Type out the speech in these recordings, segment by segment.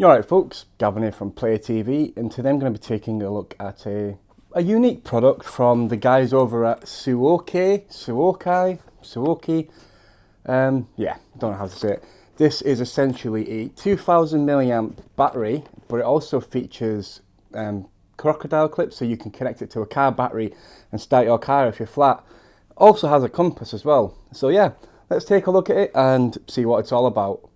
You alright folks, Gavin here from Player TV, and today I'm going to be taking a look at a unique product from the guys over at Suaoki, yeah, don't know how to say it. This is essentially a 2000 milliamp battery, but it also features crocodile clips, so you can connect it to a car battery and start your car if you're flat. Also has a compass as well. So yeah, let's take a look at it and see what it's all about.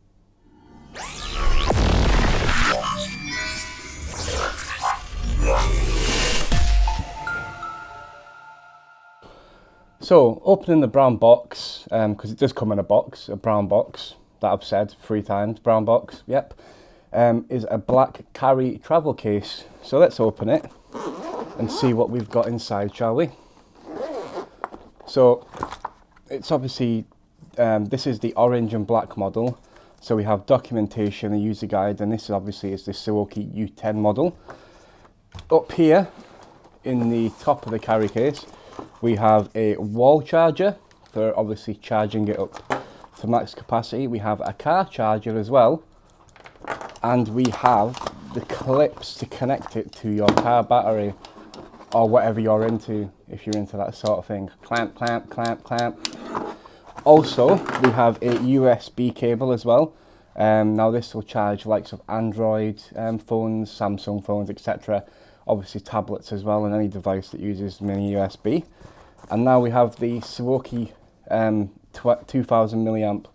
So, opening the brown box, because it does come in a box, a brown box, that I've said 3 times, brown box, yep, is a black carry travel case. So let's open it and see what we've got inside, shall we? So, it's obviously, this is the orange and black model. So we have documentation, a user guide, and this obviously is the Suaoki U10 model. Up here, in the top of the carry case, we have a wall charger for obviously charging it up to max capacity. We have a car charger as well, and we have the clips to connect it to your car battery or whatever you're into, if you're into that sort of thing. Clamp, clamp, clamp, clamp. Also, we have a USB cable as well. Now this will charge likes of Android phones, Samsung phones, etc. Obviously tablets as well, and any device that uses mini USB. And now we have the Suaoki 2000 milliamp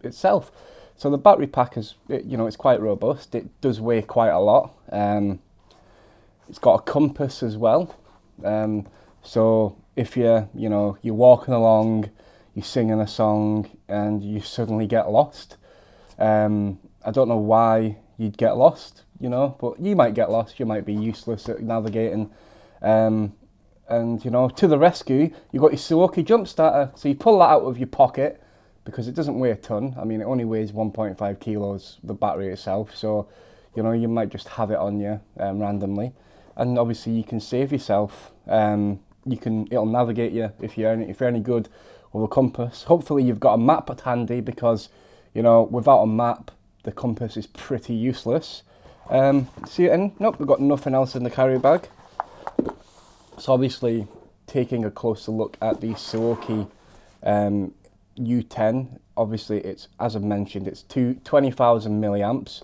itself. So the battery pack is, it's quite robust. It does weigh quite a lot. It's got a compass as well. So if you're walking along, you're singing a song, and you suddenly get lost. I don't know why you'd get lost, but you might get lost. You might be useless at navigating. And to the rescue, you've got your Suaoki jump starter. So you pull that out of your pocket, because it doesn't weigh a ton. I mean, it only weighs 1.5 kilos, the battery itself. So, you might just have it on you randomly. And obviously you can save yourself. It'll navigate you if you're any good with a compass. Hopefully you've got a map at handy, because, without a map, the compass is pretty useless. See it in? Nope, we've got nothing else in the carry bag. So obviously, taking a closer look at the Suaoki U10, obviously it's, as I've mentioned, it's 20,000 milliamps.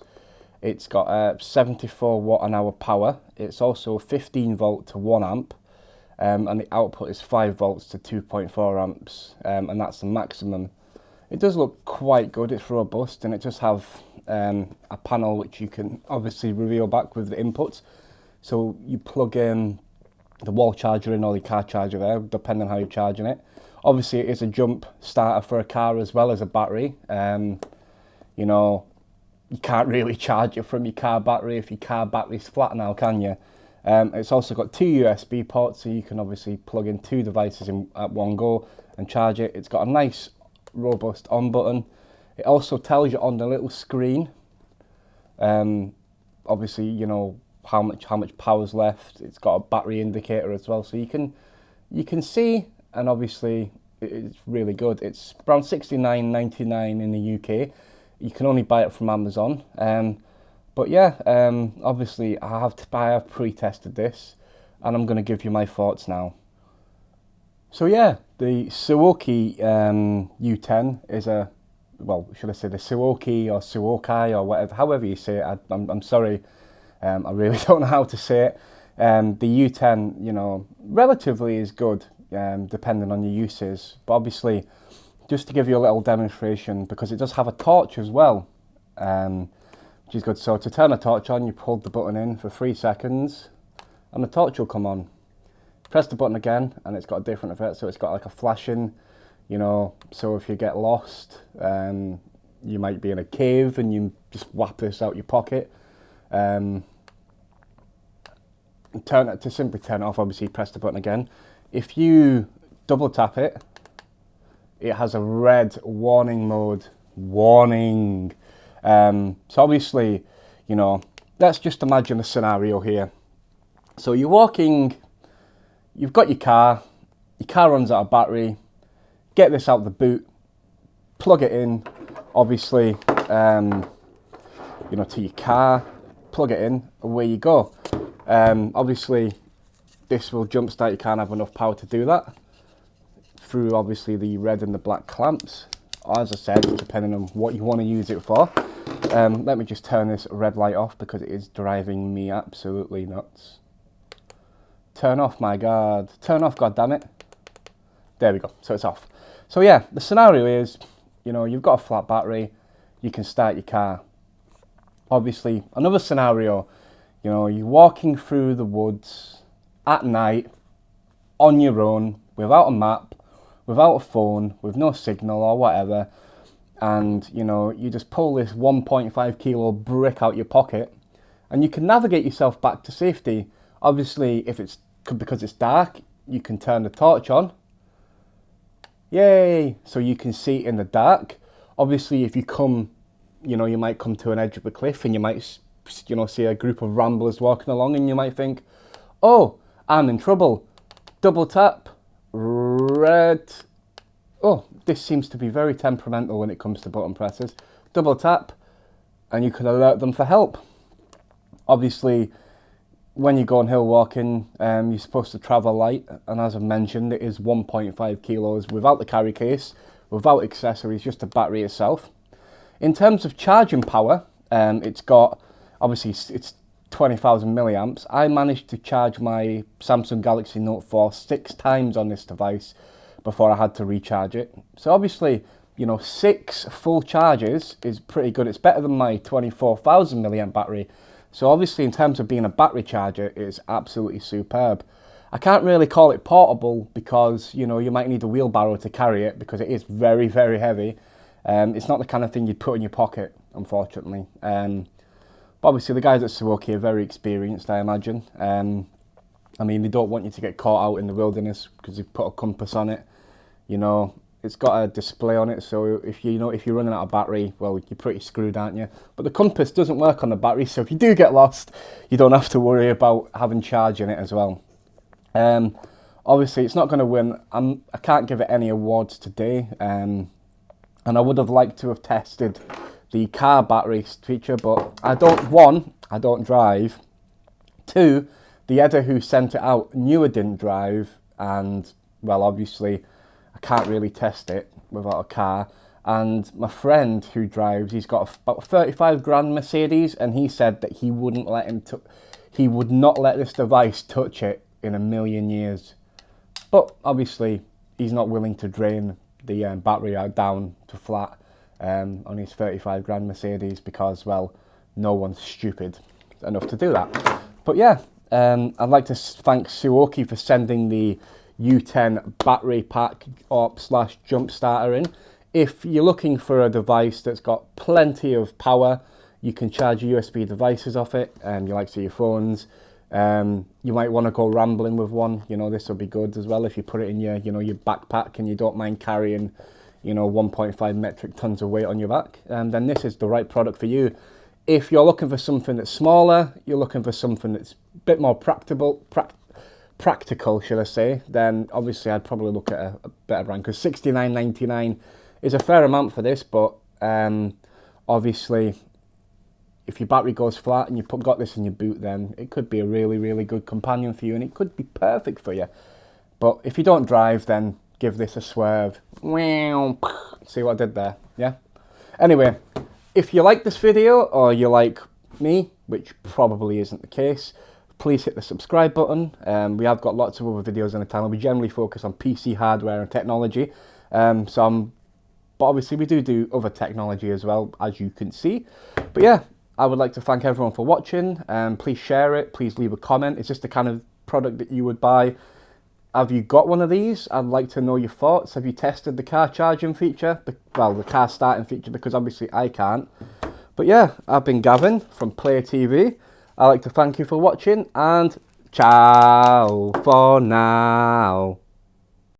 It's got 74 watt an hour power. It's also 15 volt to 1 amp, and the output is 5 volts to 2.4 amps, and that's the maximum. It does look quite good. It's robust, and it does have a panel which you can obviously reveal back with the inputs. So you plug in the wall charger in or the car charger there, depending on how you're charging it. Obviously it is a jump starter for a car as well as a battery. You can't really charge it from your car battery if your car battery's flat now, can you? It's also got 2 USB ports, so you can obviously plug in 2 devices at one go and charge it. It's got a nice robust on button. It also tells you on the little screen, obviously, how much power's left. It's got a battery indicator as well, so you can see, and obviously it's really good. It's around $69.99 in the UK. You can only buy it from Amazon. But yeah, obviously I have pre-tested this, and I'm going to give you my thoughts now. So yeah, the Suaoki U10 is should I say the Suaoki or Suokai or whatever, however you say it. I'm sorry. I really don't know how to say it. The U10, relatively is good, depending on your uses. But obviously, just to give you a little demonstration, because it does have a torch as well, which is good. So to turn a torch on, you hold the button in for 3 seconds, and the torch will come on. Press the button again, and it's got a different effect. So it's got like a flashing, so if you get lost, you might be in a cave and you just whap this out your pocket. Simply turn it off, obviously press the button again. If you double tap it, it has a red warning mode. Warning. So obviously, let's just imagine a scenario here. So you're walking, you've got your car runs out of battery, get this out the boot, plug it in, obviously, you know, to your car, plug it in, away you go. Obviously, this will jump start. You can't have enough power to do that through obviously the red and the black clamps. As I said, depending on what you want to use it for. Let me just turn this red light off because it is driving me absolutely nuts. Turn off, my God. Turn off, God damn it. There we go. So it's off. So yeah, the scenario is, you know, you've got a flat battery. You can start your car. Obviously, another scenario, you know, you're walking through the woods at night on your own without a map, without a phone, with no signal or whatever, and you know, you just pull this 1.5 kilo brick out your pocket and you can navigate yourself back to safety. Obviously, if it's because it's dark, you can turn the torch on. Yay! So you can see in the dark. Obviously, if you come, you know, you might come to an edge of a cliff and you might, you know, see a group of ramblers walking along and you might think, oh, I'm in trouble. Double tap, red. Oh, this seems to be very temperamental when it comes to button presses. Double tap and you can alert them for help. Obviously, when you go on hill walking, you're supposed to travel light, and as I've mentioned, it is 1.5 kilos without the carry case, without accessories, just the battery itself. In terms of charging power, it's got, obviously it's 20,000 milliamps. I managed to charge my Samsung Galaxy Note 4 6 times on this device before I had to recharge it. So obviously, you know, 6 full charges is pretty good. It's better than my 24,000 milliamp battery. So obviously, in terms of being a battery charger, it's absolutely superb. I can't really call it portable because, you know, you might need a wheelbarrow to carry it because it is very, very heavy. It's not the kind of thing you'd put in your pocket, unfortunately. But obviously, the guys at Suaoki are very experienced, I imagine. I mean, they don't want you to get caught out in the wilderness because they've put a compass on it. You know, it's got a display on it, so if you're running out of battery, well, you're pretty screwed, aren't you? But the compass doesn't work on the battery, so if you do get lost, you don't have to worry about having charge in it as well. Obviously, it's not going to win. I can't give it any awards today, and I would have liked to have tested the car battery feature, but I don't drive. 2, the editor who sent it out knew I didn't drive, and well, obviously, I can't really test it without a car. And my friend who drives, he's got about 35 grand Mercedes, and he said that he would not let this device touch it in a million years. But obviously, he's not willing to drain the battery down to flat on his 35 grand Mercedes because, well, no one's stupid enough to do that. But yeah, I'd like to thank Suaoki for sending the U10 battery pack / jump starter in. If you're looking for a device that's got plenty of power, you can charge your USB devices off it, you like to your phones. You might want to go rambling with one. You know, this will be good as well if you put it in your, you know, your backpack and you don't mind carrying, you know, 1.5 metric tons of weight on your back. Then this is the right product for you. If you're looking for something that's smaller, you're looking for something that's a bit more practical, should I say, then obviously I'd probably look at a better brand, because $69.99 is a fair amount for this. But obviously, if your battery goes flat and you've got this in your boot, then it could be a really, really good companion for you, and it could be perfect for you. But if you don't drive, then give this a swerve. See what I did there? Yeah. Anyway, if you like this video, or you like me, which probably isn't the case, please hit the subscribe button. We have got lots of other videos on the channel. We generally focus on PC hardware and technology. But obviously we do other technology as well, as you can see. But yeah, I would like to thank everyone for watching. Please share it. Please leave a comment. Is this the kind of product that you would buy? Have you got one of these? I'd like to know your thoughts. Have you tested the car charging feature? The car starting feature, because obviously I can't. But yeah, I've been Gavin from Player TV. I'd like to thank you for watching, and ciao for now.